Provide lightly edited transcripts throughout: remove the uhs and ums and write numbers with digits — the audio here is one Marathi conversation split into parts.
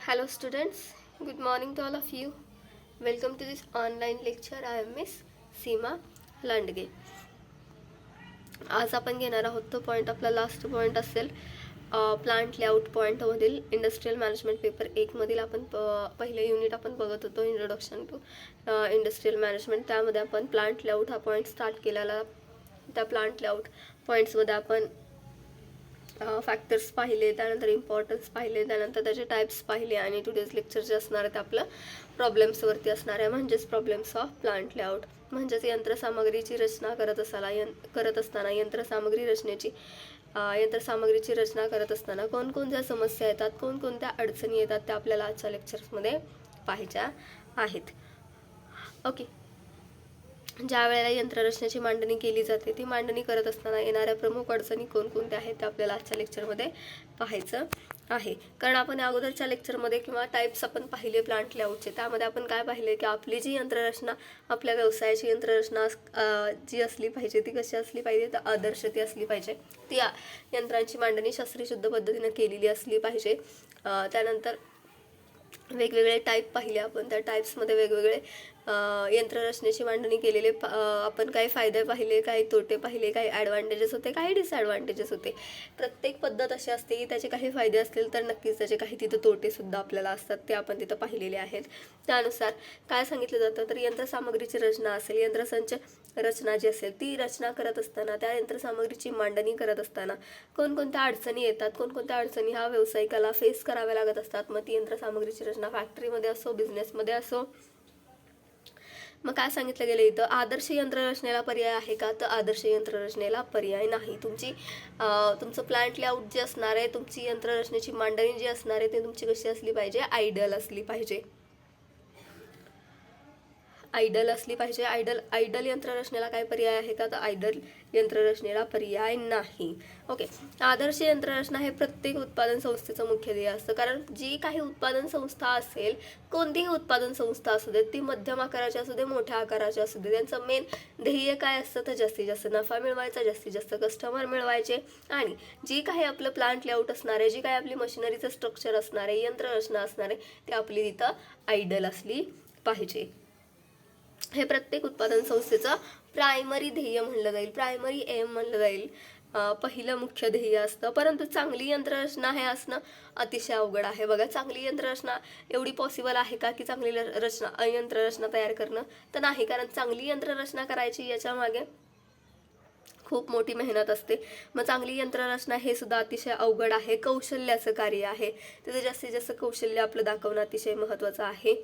Hello students, good morning to all of you. Welcome to this online lecture. I am Miss सीमा लांडगे. आज आपण घेणार आहोत तो पॉईंट, आपला लास्ट पॉईंट असेल प्लांट लेआउट पॉईंटमधील इंडस्ट्रियल मॅनेजमेंट पेपर 1 मधील आपण पहिले युनिट आपण बघत होतो, इंट्रोडक्शन टू इंडस्ट्रियल मॅनेजमेंट. त्यामध्ये आपण प्लांट लेआउट हा पॉईंट स्टार्ट केलेला. त्या प्लांट लेआउट पॉईंट्समध्ये आपण फॅक्टर्स पाहिले, त्यानंतर इम्पॉर्टन्स पाहिले, त्यानंतर त्याचे टाईप्स पाहिले आणि टुडेज लेक्चर जे असणार आहे ते आपलं प्रॉब्लेम्सवरती असणार आहे, म्हणजेच प्रॉब्लेम्स ऑफ प्लांट लेआउट. म्हणजेच यंत्रसामग्रीची रचना करत असताना यंत्रसामग्रीची रचना करत असताना कोणकोणत्या समस्या येतात, कोणकोणत्या अडचणी येतात त्या आपल्याला आजच्या लेक्चर्समध्ये पाहायच्या आहेत. ओके. ज्या वेळेला यंत्ररचनेची मांडणी केली जाते, ती मांडणी करत असताना येणाऱ्या प्रमुख अडचणी कोणकोणत्या आहेत ते आपल्याला आजच्या लेक्चरमध्ये पाहायचं आहे. कारण आपण अगोदरच्या लेक्चरमध्ये किंवा टाईप्स आपण पाहिले प्लांट लेआउटचे, त्यामध्ये आपण काय पाहिले की आपली जी यंत्ररचना, आपल्या व्यवसायाची यंत्ररचना जी असली पाहिजे ती कशी असली पाहिजे, तर आदर्श ती असली पाहिजे. ती यंत्रांची मांडणी शास्त्रीय पद्धतीने केलेली असली पाहिजे. त्यानंतर वेगवेगळे टाईप पाहिले आपण, त्या टाईप्समध्ये वेगवेगळे यंत्ररचनेची मांडणी केलेले आपण काही फायदे पाहिले, काही तोटे पाहिले, काही ॲडव्हान्टेजेस होते, काही डिसॲडव्हान्टेजेस होते. प्रत्येक पद्धत अशी असते की त्याचे काही फायदे असतील तर नक्कीच त्याचे काही तिथं तोटेसुद्धा आपल्याला असतात, ते आपण तिथं पाहिलेले आहेत. त्यानुसार काय सांगितलं जातं, तर यंत्रसामग्रीची रचना असेल, यंत्रसंच रचना जी असेल ती रचना करत असताना, त्या यंत्रसामग्रीची मांडणी करत असताना कोणकोणत्या अडचणी येतात, कोणकोणत्या अडचणी ह्या व्यावसायिकाला फेस कराव्या लागत असतात. मग ती यंत्रसामग्रीची रचना फॅक्टरीमध्ये असो, बिझनेसमध्ये असो. मग काय सांगितलं गेलं इथं, आदर्श यंत्ररचनेला पर्याय आहे का, तर आदर्श यंत्ररचनेला पर्याय नाही. तुमचं प्लांट लेआउट जे असणार आहे, तुमची यंत्ररचनेची मांडणी जी असणार आहे ते तुमची कशी असली पाहिजे, आयडियल असली पाहिजे. आयडल यंत्ररचनेला काय पर्याय आहे का, तर आयडल यंत्ररचनेला पर्याय नाही. ओके. आदर्श यंत्ररचना हे प्रत्येक उत्पादन संस्थेचं मुख्य ध्येय असतं. कारण जी काही उत्पादन संस्था असेल, कोणतीही उत्पादन संस्था असू दे, ती मध्यम आकाराची असू दे, मोठ्या आकाराची असू दे, त्यांचं मेन ध्येय काय असतं, तर जास्तीत जास्त नफा मिळवायचा, जास्तीत जास्त कस्टमर मिळवायचे. आणि जी काही आपलं प्लांट लेआउट असणार आहे, जी काही आपली मशिनरीचं स्ट्रक्चर असणार आहे, यंत्ररचना असणार आहे, ती आपली तिथं आयडल असली पाहिजे. हे प्रत्येक उत्पादन संस्थेचं प्रायमरी ध्येय म्हणलं जाईल, प्रायमरी एम म्हणलं जाईल, पहिलं मुख्य ध्येय असतं. परंतु चांगली यंत्ररचना हे असणं अतिशय अवघड आहे. बघा, चांगली यंत्ररचना एवढी पॉसिबल आहे का की चांगली यंत्ररचना तयार करणं, तर नाही. कारण चांगली यंत्ररचना करायची याच्या मागे खूप मोठी मेहनत असते. मग चांगली यंत्ररचना हे सुद्धा अतिशय अवघड आहे, कौशल्याचं कार्य आहे. तिथे जास्तीत जास्त कौशल्य आपलं दाखवणं अतिशय महत्त्वाचं आहे.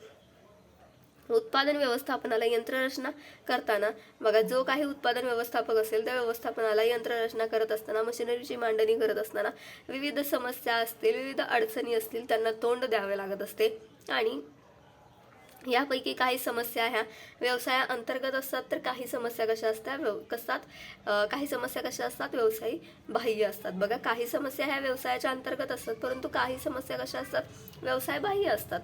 उत्पादन व्यवस्थापनाला यंत्ररचना करताना बघा, जो काही उत्पादन व्यवस्थापक असेल त्या व्यवस्थापनाला यंत्ररचना करत असताना, मशिनरीची मांडणी करत असताना विविध समस्या असतील, विविध अडचणी असतील, त्यांना तोंड द्यावे लागत असते. आणि यापैकी काही समस्या ह्या व्यवसाया अंतर्गत असतात, तर काही समस्या कशा असतात व्यवसायी बाह्य असतात. बघा, काही समस्या ह्या व्यवसायाच्या अंतर्गत असतात, परंतु काही समस्या कशा असतात, व्यवसाय बाह्य असतात.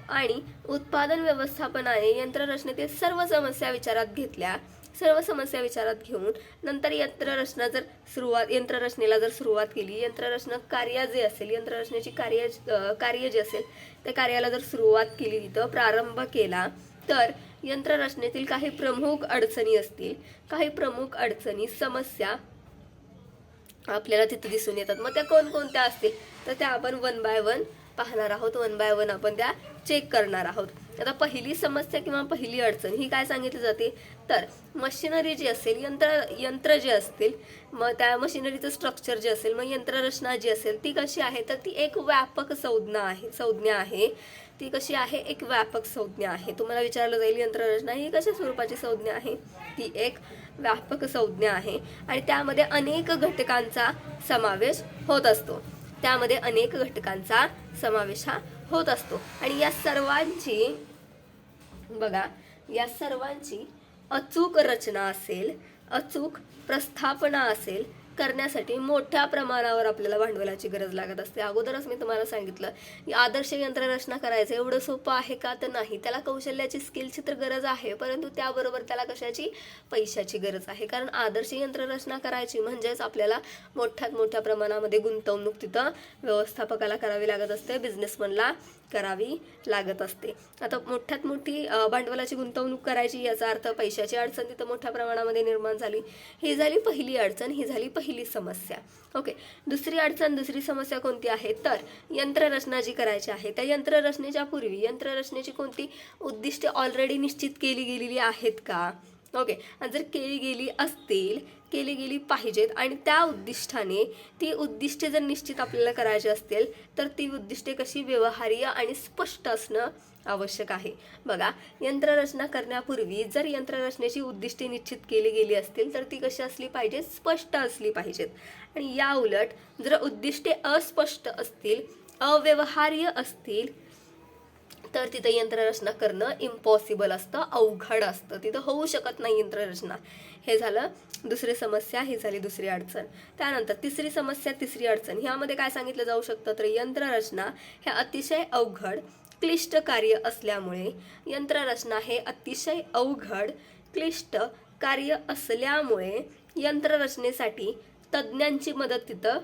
आणि उत्पादन व्यवस्थापनाने यंत्ररचनेतील सर्व समस्या विचारात घेऊन नंतर यंत्ररचनेला जर सुरुवात केली, यंत्ररचना कार्य जे असेल, यंत्ररचनेची कार्य जे असेल त्या कार्याला जर सुरुवात केली, तिथं प्रारंभ केला, तर यंत्ररचनेतील काही प्रमुख अडचणी समस्या आपल्याला तिथं दिसून येतात. मग त्या कोणकोणत्या असतील तर त्या आपण वन बाय वन पाहणार आहोत, वन बाय वन आपण त्या चेक करणार आहोत. आता पहिली समस्या किंवा पहिली अडचण ही काय सांगितली जाते, तर मशिनरी जी असेल, यंत्र जे असतील, मग त्या मशिनरीचं स्ट्रक्चर जे असेल, मग यंत्ररचना जी असेल ती कशी आहे, तर ती एक व्यापक संज्ञा आहे. ती कशी आहे, एक व्यापक संज्ञा आहे. तुम्हाला विचारलं जाईल यंत्ररचना ही कशा स्वरूपाची संज्ञा आहे, ती एक व्यापक संज्ञा आहे. आणि त्यामध्ये अनेक घटकांचा समावेश होत असतो. आणि या सर्वांची अचूक रचना असेल, अचूक प्रस्थापना असेल, करण्यासाठी मोठ्या प्रमाणावर आपल्याला भांडवलाची गरज लागत असते. अगोदरच मी तुम्हाला सांगितलं की आदर्श यंत्ररचना करायचं एवढं सोपं आहे का, तर नाही. त्याला कौशल्याची, स्किलची तर गरज आहे, परंतु त्याबरोबर त्याला कशाची, पैशाची गरज आहे. कारण आदर्श यंत्ररचना करायची म्हणजेच आपल्याला मोठ्यात मोठ्या प्रमाणामध्ये गुंतवणूक तिथं व्यवस्थापकाला करावी लागत असते, बिझनेसमनला करावी लागत असते. आता मोठ्यात मोठी भांडवलाची गुंतवणूक करायची याचा अर्थ पैशाची अडचण तिथं मोठ्या प्रमाणामध्ये निर्माण झाली. ही झाली पहिली अडचण, ही झाली पहिली समस्या. ओके, दुसरी अडचण, दुसरी समस्या कोणती आहे, तर यंत्ररचना जी करायची आहे त्या यंत्ररचनेच्या पूर्वी यंत्ररचनेची कोणती उद्दिष्टे ऑलरेडी निश्चित केली गेलेली आहेत का. ओके, आणि जर केली गेली पाहिजेत आणि त्या उद्दिष्टाने ती उद्दिष्टे जर निश्चित आपल्याला करायची असतील तर ती उद्दिष्टे कशी व्यवहार्य आणि स्पष्ट असणं आवश्यक आहे. बघा, यंत्ररचना करण्यापूर्वी जर यंत्ररचनेची उद्दिष्टे निश्चित केली गेली असतील तर ती कशी असली पाहिजेत, स्पष्ट असली पाहिजेत. आणि या उलट जर उद्दिष्टे अस्पष्ट असतील, अव्यवहार्य असतील तर तिथं यंत्ररचना करणं इम्पॉसिबल असतं, अवघड असतं, तिथं होऊ शकत नाही यंत्ररचना. हे झालं दुसरी समस्या, ही झाली दुसरी अडचण. त्यानंतर तिसरी समस्या, तिसरी अडचण, ह्यामध्ये काय सांगितलं जाऊ शकतं, तर यंत्ररचना हे अतिशय अवघड क्लिष्ट कार्य असल्यामुळे यंत्ररचना हे अतिशय अवघड क्लिष्ट कार्य असल्यामुळे यंत्ररचनेसाठी तज्ज्ञांची मदत तिथं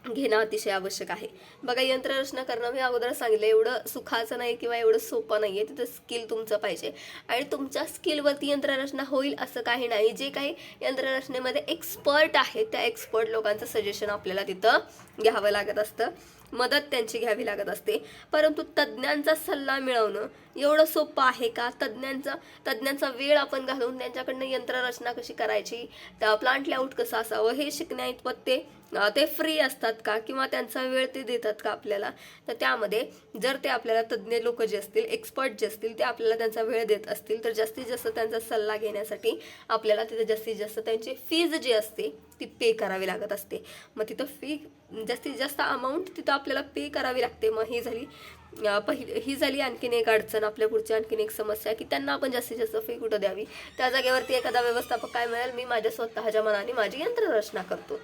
घेणं अतिशय आवश्यक आहे. बघा, यंत्ररचना करणं मी अगोदर सांगितलं एवढं सुखाचं नाही किंवा एवढं सोपं नाही आहे. तिथं स्किल तुमचं पाहिजे आणि तुमच्या स्किलवरती यंत्ररचना होईल असं काही नाही. जे काही यंत्ररचनेमध्ये एक्सपर्ट आहेत त्या एक्सपर्ट लोकांचं सजेशन आपल्याला तिथं घ्यावं लागत असतं, मदत त्यांची घ्यावी लागत असते. परंतु तज्ज्ञांचा सल्ला मिळवणं एवढं सोपं आहे का. तज्ज्ञांचा वेळ आपण घालून त्यांच्याकडनं यंत्ररचना कशी करायची, त्या प्लांट लेआउट कसं असावं हे शिकण्याइतपत ते फ्री असतात का, किंवा त्यांचा वेळ ते देतात का आपल्याला. तर त्यामध्ये जर ते आपल्याला तज्ज्ञ लोक जे असतील, एक्सपर्ट जे असतील, ते आपल्याला त्यांचा वेळ देत असतील तर जास्तीत जास्त त्यांचा सल्ला घेण्यासाठी आपल्याला तिथे जास्तीत जास्त त्यांची फीज जी असते ती पे करावी लागत असते. मग तिथं फी जास्तीत जास्त अमाऊंट तिथं आपल्याला पे करावी लागते. मग ही झाली आणखीन एक अडचण. आपल्या पुढची आणखीन एक समस्या की त्यांना आपण जास्तीत जास्त फी कुठं द्यावी. त्या जागेवरती एखादा व्यवस्थापक काय मिळेल, मी माझ्या स्वतःच्या मनाने माझी यंत्ररचना करतो.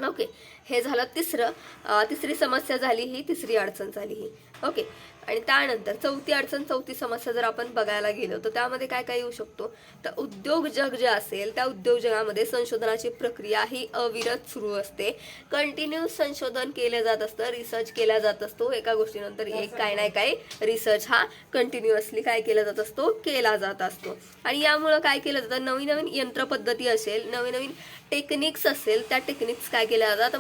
ओके, हे झालं तिसरी समस्या झाली, ही तिसरी अडचण झाली ही. ओके, आणि त्यानंतर चौथी अडचण, चौथी समस्या जर आपण बघायला गेलो तर त्यामध्ये काय काय येऊ शकतो, तर उद्योग जग जे असेल त्या उद्योग जगामध्ये संशोधनाची प्रक्रिया ही अविरत सुरू असते. कंटिन्यू संशोधन केलं जात असतं, रिसर्च केला जात असतो. एका गोष्टीनंतर एक काय नाही काय रिसर्च हा कंटिन्युअसली काय केला जात असतो, केला जात असतो. आणि यामुळं काय केलं जातं, नवीन नवीन यंत्रपद्धती असेल, नवीन नवीन टेक्निक्स असेल, त्या टेक्निक्स काय केल्या जातात,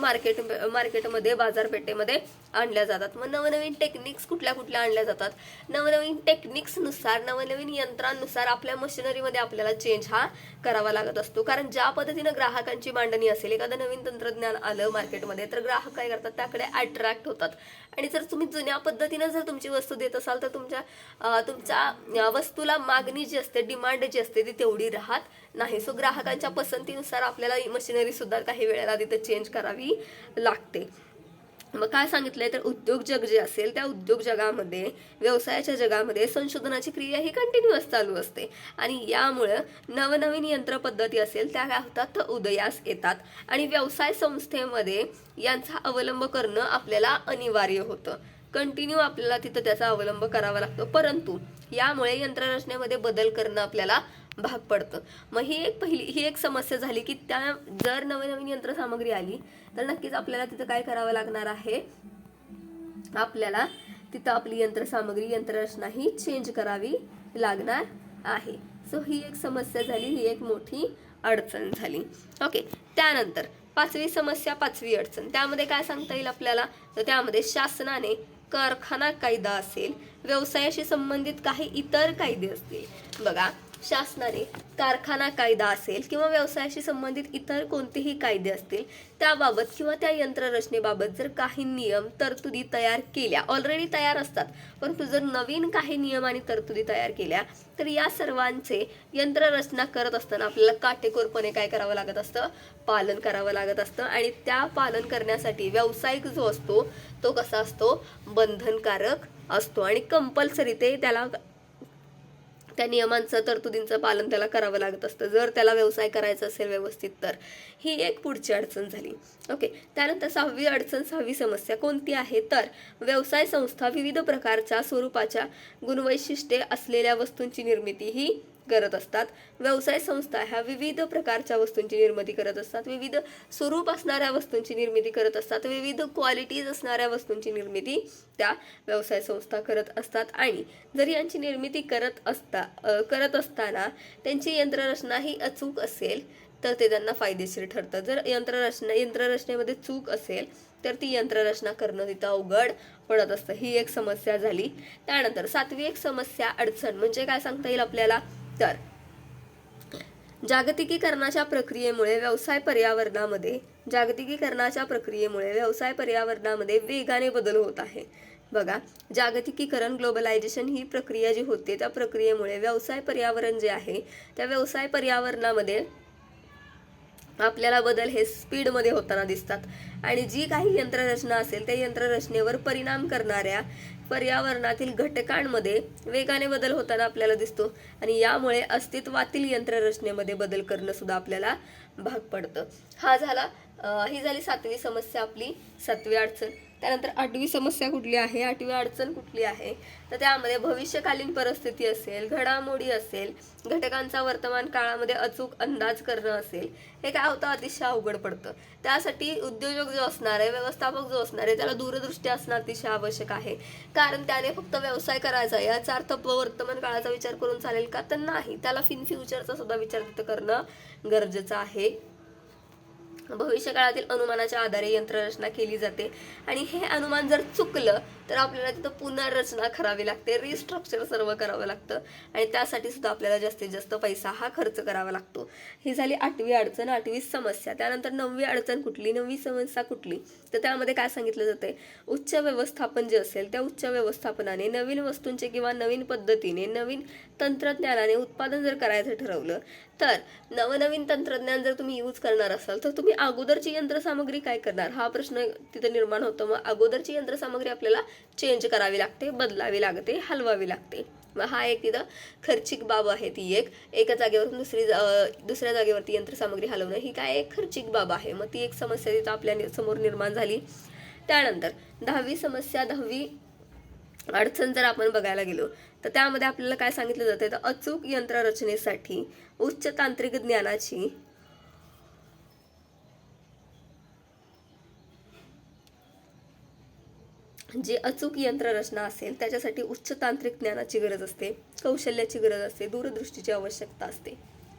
मार्केटमध्ये बाजारपेठेमध्ये आणल्या जातात. मग नवनवीन टेक्निक्स कुठल्या आणल्या जातात, नवनवीन टेक्निक्सनुसार, नवनवीन यंत्रांनुसार आपल्या मशिनरीमध्ये आपल्याला चेंज हा करावा लागत असतो. कारण ज्या पद्धतीनं ग्राहकांची मांडणी असेल, एखादं नवीन तंत्रज्ञान आलं मार्केटमध्ये तर ग्राहक काय करतात, त्याकडे अट्रॅक्ट होतात. आणि जर तुम्ही जुन्या पद्धतीनं जर तुमची वस्तू देत असाल तर तुमच्या वस्तूला मागणी जी असते, डिमांड जी असते ती तेवढी राहत नाही. सो ग्राहकांच्या पसंतीनुसार आपल्याला मशिनरी सुद्धा काही वेळेला तिथे चेंज करावी लागते. मग काय सांगितलंय, तर उद्योग जग जे असेल त्या उद्योग जगामध्ये, व्यवसायाच्या जगामध्ये संशोधनाची क्रिया ही कंटिन्युअस चालू असते. आणि यामुळं नवनवीन यंत्रपद्धती असेल त्या काय होतात, तर उदयास येतात. आणि व्यवसाय संस्थेमध्ये यांचा अवलंब करणं आपल्याला अनिवार्य होतं. कंटिन्यू आपल्याला तिथं त्याचा अवलंब करावा लागतो. परंतु यामुळे यंत्ररचनेमध्ये बदल करणं आपल्याला भाग पडतं. मग ही एक समस्या झाली की त्या जर नवीन यंत्रसामग्री आली तर नक्कीच आपल्याला तिथं काय करावं लागणार आहे, आपल्याला तिथं आपली यंत्ररचना ही चेंज करावी लागणार आहे. सो ही एक समस्या झाली, ही एक मोठी अडचण झाली. ओके, त्यानंतर पाचवी समस्या, पाचवी अडचण, त्यामध्ये काय सांगता येईल आपल्याला, तर त्यामध्ये शासनाने कारखाना कायदा असेल, व्यवसायाशी संबंधित काही इतर कायदे असतील. बघा, शासनाने कारखाना कायदा असेल किंवा व्यवसायाशी संबंधित इतर कोणतेही कायदे असतील त्याबाबत किंवा त्या यंत्ररचनेबाबत जर काही नियम तरतुदी तयार केल्या, ऑलरेडी तयार असतात, परंतु जर नवीन काही नियम आणि तरतुदी तयार केल्या तर या सर्वांचे यंत्ररचना करत असताना आपल्याला काटेकोरपणे काय करावं लागत असतं, पालन करावं लागत असतं. आणि त्या पालन करण्यासाठी व्यावसायिक जो असतो तो कसा असतो, बंधनकारक असतो आणि कंपल्सरी त्या नियमांचं तरतुदींचं पालन त्याला करावं लागत असतं जर त्याला व्यवसाय करायचा असेल व्यवस्थित तर. ही एक पुढची अडचण झाली. ओके, त्यानंतर 6वी अडचण, 6वी समस्या कोणती आहे तर व्यवसाय संस्था विविध प्रकारच्या स्वरूपाच्या गुणवैशिष्ट्ये असलेल्या वस्तूंची निर्मिती ही करत असतात. व्यवसाय संस्था ह्या विविध प्रकारच्या वस्तूंची निर्मिती करत असतात, विविध स्वरूप असणाऱ्या वस्तूंची निर्मिती करत असतात, विविध क्वालिटीज असणाऱ्या वस्तूंची निर्मिती त्या व्यवसाय संस्था करत असतात. आणि जर यांची निर्मिती करत असताना त्यांची यंत्ररचना ही अचूक असेल तर ते त्यांना फायदेशीर ठरतं. जर यंत्ररचनेमध्ये चूक असेल तर ती यंत्ररचना करणं तिथं अवघड पडत असतं. ही एक समस्या झाली. त्यानंतर 7वी एक समस्या अडचण म्हणजे काय सांगता येईल आपल्याला तर जागतिकीकरणाच्या प्रक्रियेमुळे व्यवसाय पर्यावरणामध्ये वेगाने बदल होत आहे. बघा, जागतिकीकरण ग्लोबलायझेशन ही प्रक्रिया जी होते त्या प्रक्रियेमुळे व्यवसाय पर्यावरण जे आहे त्या व्यवसाय पर्यावरणामध्ये आपल्याला बदल हे स्पीडमध्ये होताना दिसतात. आणि जी काही यंत्ररचना असेल त्या यंत्ररचनेवर परिणाम करणाऱ्या पर्यावरणातील घटकांमध्ये वेगाने बदल होताना आपल्याला दिसतो. आणि यामुळे अस्तित्वातील यंत्ररचनेमध्ये बदल करणं सुद्धा आपल्याला भाग पडतं. ही झाली 7वी समस्या आपली, 7वी अडचण. त्यानंतर 8वी समस्या कुठली आहे, 8वी अडचण कुठली आहे तर त्यामध्ये भविष्यकालीन परिस्थिती असेल, घडामोडी असेल, घटकांचा वर्तमान काळामध्ये अचूक अंदाज करणं असेल. हे काय होतं, अतिशय अवघड पडतं. त्यासाठी उद्योजक जो असणार आहे, व्यवस्थापक जो असणार आहे त्याला दूरदृष्टी असणं अतिशय आवश्यक आहे. कारण त्याने फक्त व्यवसाय करायचा याचा अर्थ वर्तमान काळाचा विचार करून चालेल का तर नाही, त्याला फ्युचरचा सुद्धा विचार तिथं करणं गरजेचं आहे. भविष्य काळातील अनुमानाच्या आधारे यंत्ररचना केली जाते आणि हे अनुमान जर चुकलं तर आपल्याला तिथं पुनर्रचना करावी लागते, रिस्ट्रक्चर सर्व करावं लागतं आणि त्यासाठी सुद्धा आपल्याला जास्तीत जास्त पैसा हा खर्च करावा लागतो. ही झाली 8वी अडचण, 8वी समस्या. त्यानंतर 9वी अडचण कुठली, 9वी समस्या कुठली तर त्यामध्ये काय सांगितलं जाते, उच्च व्यवस्थापन जे असेल त्या उच्च व्यवस्थापनाने नवीन वस्तूंचे किंवा नवीन पद्धतीने नवीन तंत्रज्ञानाने उत्पादन जर करायचं ठरवलं तर नवनवीन तंत्रज्ञान जर तुम्ही यूज करणार असाल तर तुम्ही अगोदरची यंत्रसामग्री काय करणार हा प्रश्न तिथे निर्माण होतो. मग अगोदरची यंत्रसामग्री आपल्याला चेंज करावी लागते, बदलावी लागते, हलवावी लागते. मग हा एक तिथं खर्चिक बाब आहे. ती एका जागेवरून दुसऱ्या जागेवरती यंत्रसामग्री हलवणं ही काय एक खर्चिक बाब आहे. मग ती एक समस्या तिथं आपल्या समोर निर्माण झाली. त्यानंतर 10वी समस्या, 10वी अडचण जर आपण बघायला गेलो तर त्यामध्ये आपल्याला काय सांगितलं जातं तर अचूक यंत्ररचनेसाठी उच्च तांत्रिक ज्ञानाची जी अचूक यंत्ररचना असेल त्याच्यासाठी उच्च तांत्रिक ज्ञानाची गरज असते, कौशल्याची गरज असते, दूरदृष्टीची आवश्यकता असते.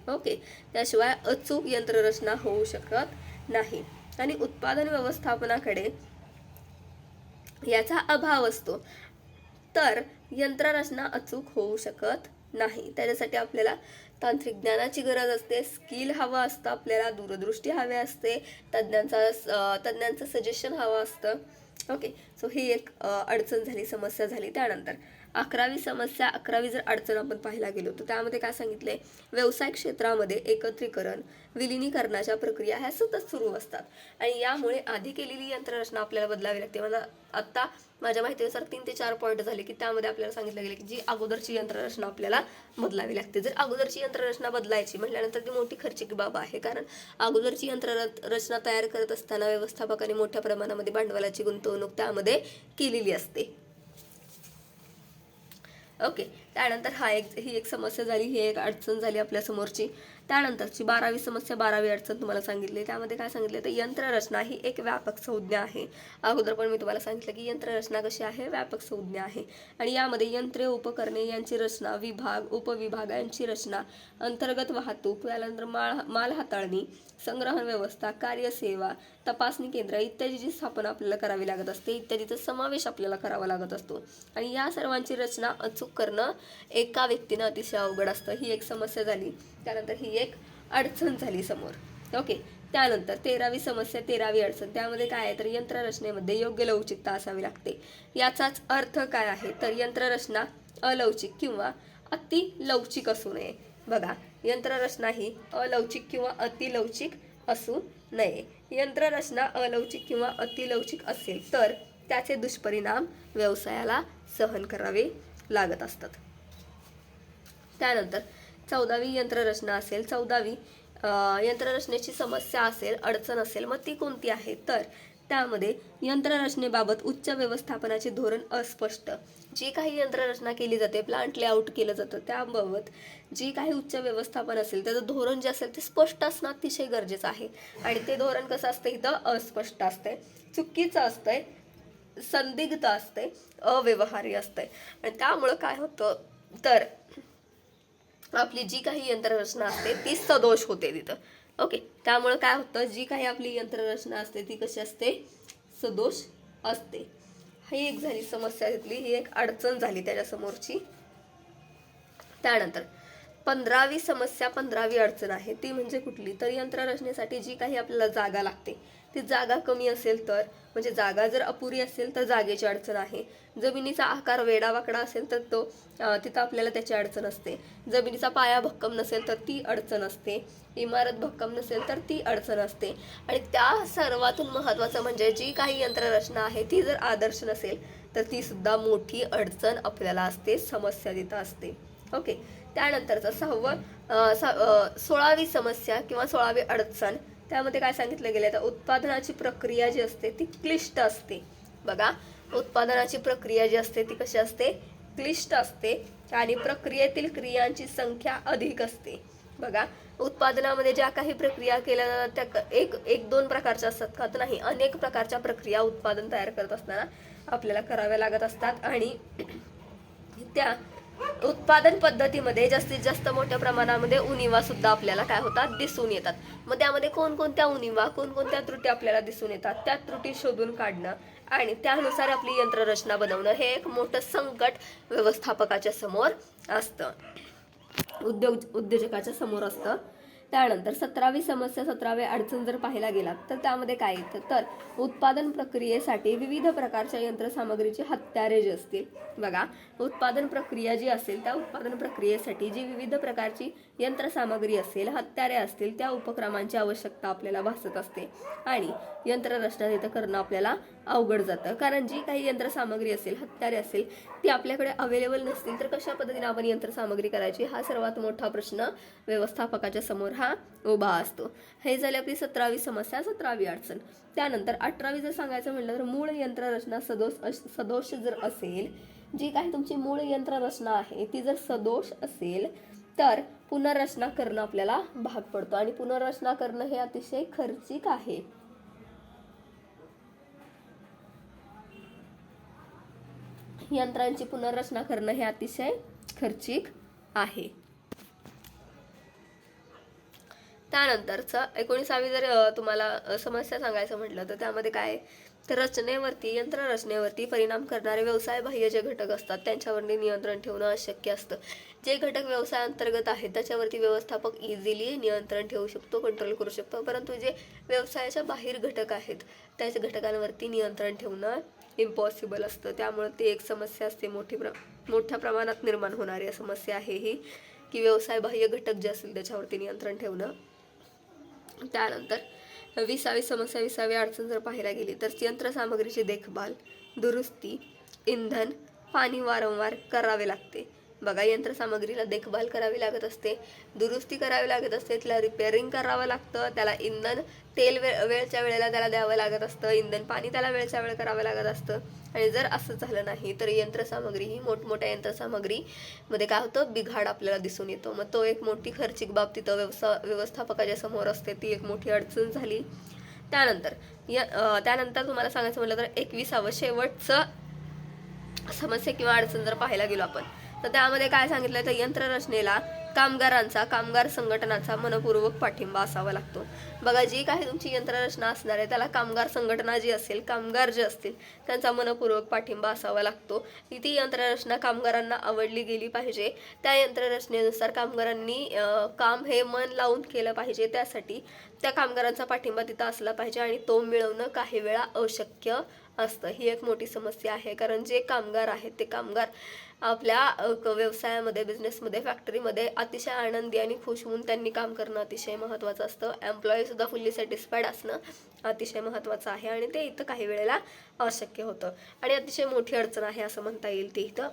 ओके, त्याशिवाय अचूक यंत्ररचना होऊ शकत नाही. आणि उत्पादन व्यवस्थापनाकडे याचा अभाव असतो तर यंत्ररचना अचूक होऊ शकत नाही. त्याच्यासाठी आपल्याला तांत्रिक ज्ञानाची गरज असते, स्किल हवं असतं, आपल्याला दूरदृष्टी हवी असते, तज्ज्ञांचं सजेशन हवं असतं. ओके, सो ही एक अडचण झाली, समस्या झाली. त्यानंतर 11वी समस्या, 11वी जर अडचण आपण पाहायला गेलो तर त्यामध्ये काय सांगितलंय, व्यवसाय क्षेत्रामध्ये एकत्रीकरण, विलिनीकरणाच्या प्रक्रिया ह्या सतत सुरू असतात आणि यामुळे आधी केलेली यंत्ररचना आपल्याला बदलावी लागते. मला आता माझ्या माहितीनुसार 3 ते 4 पॉईंट झाले की त्यामध्ये आपल्याला सांगितलं गेलं की जी अगोदरची यंत्ररचना आपल्याला बदलावी लागते. जर अगोदरची यंत्ररचना बदलायची म्हटल्यानंतर ती मोठी खर्चिक बाब आहे, कारण अगोदरची यंत्ररचना तयार करत असताना व्यवस्थापकाने मोठ्या प्रमाणामध्ये भांडवलाची गुंतवणूक त्यामध्ये केलेली असते. ओके, त्यानंतर ही एक समस्या झाली, ही एक अडचण झाली आपल्या समोरची. त्यानंतरची 12वी समस्या, 12वी अडचण तुम्हाला सांगितली. त्यामध्ये काय सांगितले तर यंत्ररचना ही एक व्यापक संज्ञा आहे. अगोदर पण मी तुम्हाला सांगितलं की यंत्ररचना कशी आहे, व्यापक संज्ञा आहे आणि यामध्ये यंत्रे, उपकरणे यांची रचना, विभाग, उपविभागांची रचना, अंतर्गत वाहतूक, त्यानंतर माल हाताळणी, संग्रहण व्यवस्था, कार्यसेवा, तपासणी केंद्र इत्यादीची स्थापना आपल्याला करावी लागत असते, इत्यादीचा समावेश आपल्याला करावा लागत असतो आणि या सर्वांची रचना अचूक करणं एका व्यक्तीनं अतिशय अवघड असतं. ही एक समस्या झाली. त्यानंतर ही एक अडचण झाली समोर. ओके, त्यानंतर 13वी समस्या, 13वी अडचण. त्यामध्ये काय आहे तर यंत्ररचनेमध्ये योग्य लवचिकता असावी लागते. याचाच अर्थ काय आहे तर यंत्ररचना अलवचिक किंवा अति लवचिक असू नये. बघा, यंत्ररचना ही अलवचिक किंवा अति लवचिक असू नये. यंत्ररचना अलवचिक किंवा अति लवचिक असेल तर त्याचे दुष्परिणाम व्यवसायाला सहन करावे लागत असतात. त्यानंतर 14वी यंत्ररचना असेल, 14वी यंत्ररचनेची समस्या असेल, अडचण असेल, मग ती कोणती आहे? तर त्यामध्ये यंत्ररचनेबाबत उच्च व्यवस्थापनाचे धोरण अस्पष्ट. जी काही यंत्ररचना केली जाते, प्लांट लेआउट केलं जातं, त्याबाबत जी काही उच्च व्यवस्थापन असेल त्याचं धोरण जे असेल ते स्पष्ट असणं अतिशय गरजेचं आहे. आणि ते धोरण कसं असतं? इथं अस्पष्ट असतंय, चुकीचं असतंय, संदिग्ध असतंय, अव्यवहार्य असतंय. आणि त्यामुळं काय होतं तर आपली जी काही यंत्ररचना असते ती सदोष होते तिथं. ओके, त्यामुळं काय होतं, जी काही आपली यंत्ररचना असते ती कशी असते? सदोष असते. ही एक झाली समस्या तिथली, ही एक अडचण झाली त्याच्यासमोरची. त्यानंतर 15वी समस्या, 15वी अडचण आहे ती म्हणजे कुठली? तर यंत्ररचनेसाठी जी काही आपल्याला जागा लागते ती जागा कमी असेल तर, म्हणजे जागा जर अपुरी असेल तर जागेची अडचण आहे. जमिनीचा आकार वेडावाकडा असेल तर तो तिथं आपल्याला त्याची अडचण असते. जमिनीचा पाया भक्कम नसेल तर ती अडचण असते. इमारत भक्कम नसेल तर ती अडचण असते. आणि त्या सर्वातून महत्त्वाचं म्हणजे जी काही यंत्ररचना आहे ती जर आदर्श नसेल तर ती सुद्धा मोठी अडचण आपल्याला असते, समस्या तिथं असते. ओके, त्यानंतरचं 16वी समस्या किंवा 16वी अडचण, त्यामध्ये काय सांगितलं गेलं? तर उत्पादनाची प्रक्रिया जी असते ती क्लिष्ट असते. बघा, उत्पादनाची प्रक्रिया जी असते ती कशी असते? क्लिष्ट असते आणि प्रक्रियेतील क्रियांची संख्या अधिक असते. बघा, उत्पादनामध्ये ज्या काही प्रक्रिया केल्या जातात त्या एक दोन प्रकारच्या असतात का? तर नाही, अनेक प्रकारच्या प्रक्रिया उत्पादन तयार करत असताना आपल्याला कराव्या लागत असतात. आणि त्या उत्पादन पद्धतीमध्ये जास्तीत जास्त मोठ्या प्रमाणामध्ये उणिवा सुद्धा आपल्याला काय होतात? दिसून येतात. मग त्यामध्ये कोणकोणत्या उणिवा, कोणकोणत्या त्रुटी आपल्याला दिसून येतात, त्या त्रुटी शोधून काढणं आणि त्यानुसार आपली यंत्ररचना बनवणं हे एक मोठं संकट व्यवस्थापकाच्या समोर असतं, उद्योजकाच्या समोर असतं. त्यानंतर 17वी समस्या, 17वी अडचण जर पाहायला गेलात तर त्यामध्ये काय येतं? तर उत्पादन प्रक्रियेसाठी विविध प्रकारच्या यंत्रसामग्रीची हत्यारे जी असतील. बघा, उत्पादन प्रक्रिया जी असेल त्या उत्पादन प्रक्रियेसाठी जी विविध प्रकारची यंत्रसामग्री असेल, हत्यारे असतील, त्या उपक्रमांची आवश्यकता आपल्याला भासत असते. आणि यंत्ररचना तिथं करणं आपल्याला अवघड जातं, कारण जी काही यंत्रसामग्री असेल, हत्यारे असेल, ती आपल्याकडे अवेलेबल नसतील तर कशा पद्धतीने आपण यंत्रसामग्री करायची, हा सर्वात मोठा प्रश्न व्यवस्थापकाच्या समोर हा उभा असतो. हे झाली आपली 17वी समस्या, 17वी अडचण. त्यानंतर 18वी जर सांगायचं म्हटलं तर मूळ यंत्ररचना सदोष जर असेल, जी काही तुमची मूळ यंत्ररचना आहे ती जर सदोष असेल तर पुनर्रचना करणं आपल्याला भाग पडतो. आणि पुनर्रचना करणं हे अतिशय खर्चिक आहे. यंत्रांची पुनर्रचना करणं हे अतिशय खर्चिक आहे. त्यानंतरचं 19वी जर तुम्हाला समस्या सांगायचं म्हटलं तर त्यामध्ये काय? तर रचनेवरती, यंत्ररचनेवरती परिणाम करणारे व्यवसाय बाह्य जे घटक असतात त्यांच्यावरती नियंत्रण ठेवणं अशक्य असतं. जे घटक व्यवसाय अंतर्गत आहेत त्याच्यावरती व्यवस्थापक इझिली नियंत्रण ठेवू शकतो, कंट्रोल करू शकतो. परंतु जे व्यवसायाच्या बाहेर घटक आहेत त्याच घटकांवरती नियंत्रण ठेवणं इम्पॉसिबल असतं. त्यामुळे ती एक समस्या असते, मोठ्या प्रमाणात निर्माण होणारी समस्या आहे ही, की व्यवसाय बाह्य घटक जे असतील त्याच्यावरती नियंत्रण ठेवणं. त्यानंतर 20वी समस्या, 20वी अडचण जर पाहायला गेली तर यंत्रसामग्रीची देखभाल, दुरुस्ती, इंधन, पाणी वारंवार करावे लागते. बघा, यंत्रसामग्रीला देखभाल करावी लागत असते, दुरुस्ती करावी लागत असते, त्याला रिपेअरिंग करावं लागतं, त्याला इंधन तेल वेळच्या वेळेला त्याला द्यावं लागत असतं, इंधन पाणी त्याला वेळच्या वेळ करावं लागत असतं. आणि जर असं झालं नाही तर यंत्रसामग्री ही मोठमोठ्या यंत्रसामग्रीमध्ये काय होतं? बिघाड आपल्याला दिसून येतो. मग तो एक मोठी खर्चिक बाब तिथं व्यवस्थापकाच्या समोर असते, ती एक मोठी अडचण झाली. त्यानंतर तुम्हाला सांगायचं म्हटलं तर 21वं शेवटचं समस्या किंवा अडचण जर पाहायला गेलो आपण तर त्यामध्ये काय सांगितलं? तर यंत्ररचनेला कामगार संघटनाचा मनपूर्वक पाठिंबा असावा लागतो. बघा, जी काही तुमची यंत्ररचना असणार आहे त्याला कामगार संघटना जी असेल, कामगार जे असतील त्यांचा मनपूर्वक पाठिंबा असावा लागतो. ती यंत्ररचना कामगारांना आवडली गेली पाहिजे. त्या यंत्ररचनेनुसार कामगारांनी काम हे मन लावून केलं पाहिजे. त्यासाठी त्या कामगारांचा पाठिंबा तिथं असला पाहिजे आणि तो मिळवणं काही वेळा अशक्य असतं. ही एक मोठी समस्या आहे, कारण जे कामगार आहेत ते कामगार आपल्या व्यवसायामध्ये, बिझनेसमध्ये, फॅक्टरीमध्ये अतिशय आनंदी आणि खुश होऊन त्यांनी काम करणं अतिशय महत्त्वाचं असतं. एम्प्लॉई सुद्धा फुल्ली सॅटिस्फाईड असणं अतिशय महत्त्वाचं आहे आणि ते इथं काही वेळेला अशक्य होतं आणि अतिशय मोठी अडचण आहे असं म्हणता येईल ती इथं.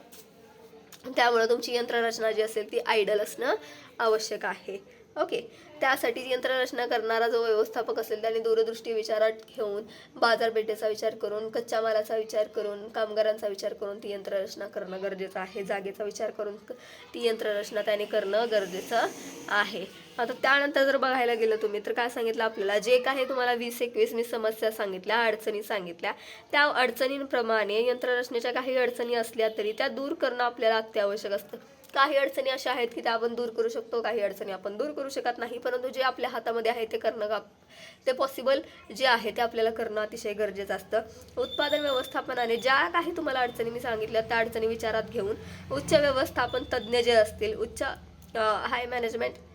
त्यामुळे तुमची यंत्ररचना जी असेल ती आयडल असणं आवश्यक आहे. ओके, त्यासाठी यंत्ररचना करणारा जो व्यवस्थापक असेल त्याने दूरदृष्टी विचारात घेऊन, बाजारपेठेचा विचार करून, कच्च्या मालाचा विचार करून, कामगारांचा विचार करून ती यंत्ररचना करणं गरजेचं आहे. जागेचा विचार करून ती यंत्ररचना त्याने करणं गरजेचं आहे. आता त्यानंतर जर बघायला गेलं तुम्ही तर काय सांगितलं आपल्याला, जे काही तुम्हाला 20-21 मी समस्या सांगितल्या, अडचणी सांगितल्या, त्या अडचणींप्रमाणे यंत्ररचनेच्या काही अडचणी असल्या तरी त्या दूर करणं आपल्याला अत्यावश्यक असतं. काही अडचणी अशा आहेत की त्या आपण दूर करू शकतो, काही अडचणी आपण दूर करू शकत नाही, परंतु जे आपल्या हातामध्ये आहे ते करणं ते पॉसिबल जे आहे ते आपल्याला करणं अतिशय गरजेचं असतं. उत्पादन व्यवस्थापनाने ज्या काही तुम्हाला अडचणी मी सांगितल्या त्या अडचणी विचारात घेऊन उच्च व्यवस्थापन तज्ज्ञ जे असतील, उच्च हाय मॅनेजमेंट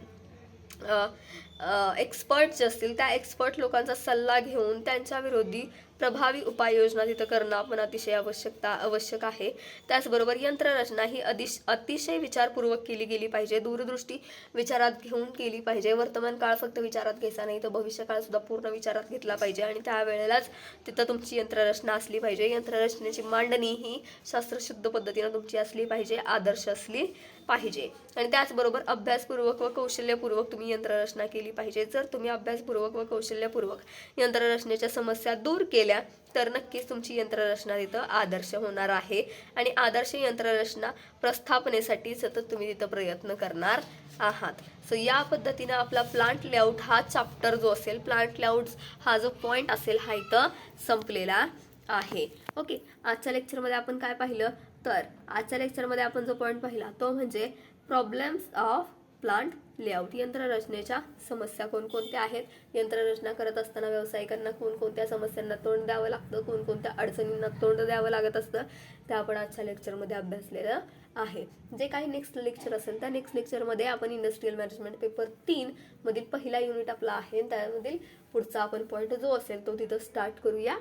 एक्सपर्ट जे असतील त्या एक्सपर्ट लोकांचा सल्ला घेऊन त्यांच्या विरोधी प्रभावी उपाययोजना तिथं करणं आपण अतिशय आवश्यक आहे. त्याचबरोबर यंत्ररचना ही अतिशय विचारपूर्वक केली गेली पाहिजे, दूरदृष्टी विचारात घेऊन केली पाहिजे. वर्तमान काळ फक्त विचारात घ्यायचा नाही तर भविष्य काळ सुद्धा पूर्ण विचारात घेतला पाहिजे आणि त्यावेळेलाच तिथं तुमची यंत्ररचना असली पाहिजे. यंत्ररचनेची मांडणी ही शास्त्रशुद्ध पद्धतीनं तुमची असली पाहिजे, आदर्श असली पाहिजे. आणि त्याचबरोबर अभ्यासपूर्वक व कौशल्यपूर्वक तुम्ही यंत्ररचना केली पाहिजे. जर तुम्ही अभ्यासपूर्वक व कौशल्यपूर्वक यंत्ररचनेच्या समस्या दूर केल्या तर नक्कीच तुमची यंत्ररचना तिथं आदर्श होणार आहे आणि आदर्श यंत्ररचना प्रस्थापनेसाठी सतत तुम्ही तिथं प्रयत्न करणार आहात. सो या पद्धतीनं आपला प्लांट लेआउट हा चॅप्टर जो असेल, प्लांट लेआउट हा जो पॉईंट असेल हा इथं संपलेला आहे. ओके, आजच्या लेक्चरमध्ये आपण काय पाहिलं तर आजच्या लेक्चरमध्ये आपण जो पॉईंट पाहिला तो म्हणजे प्रॉब्लेम्स ऑफ प्लांट लेआउट. यंत्ररचनेच्या समस्या कोणकोणत्या आहेत, यंत्ररचना करत असताना व्यावसायिकांना कोणकोणत्या समस्यांना तोंड द्यावं लागतं, कोणकोणत्या अडचणींना तोंड द्यावं लागत असतं, त्या आपण आजच्या लेक्चरमध्ये अभ्यासलेलं आहे. जे काही नेक्स्ट लेक्चर असेल त्या नेक्स्ट लेक्चरमध्ये आपण इंडस्ट्रियल मॅनेजमेंट पेपर 3 मधील पहिला युनिट आपला आहे, त्यामधील पुढचा आपण पॉईंट जो असेल तो तिथं स्टार्ट करूया.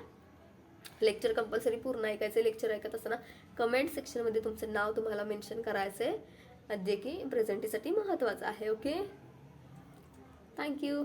लेक्चर कंपल्सरी पूर्ण ऐकायचे. लेक्चर ऐकत असताना कमेंट सेक्शनमध्ये तुमचं नाव तुम्हाला मेन्शन करायचं आहे, जे की प्रेझेंटीसाठी महत्त्वाचं आहे. Okay, thank you.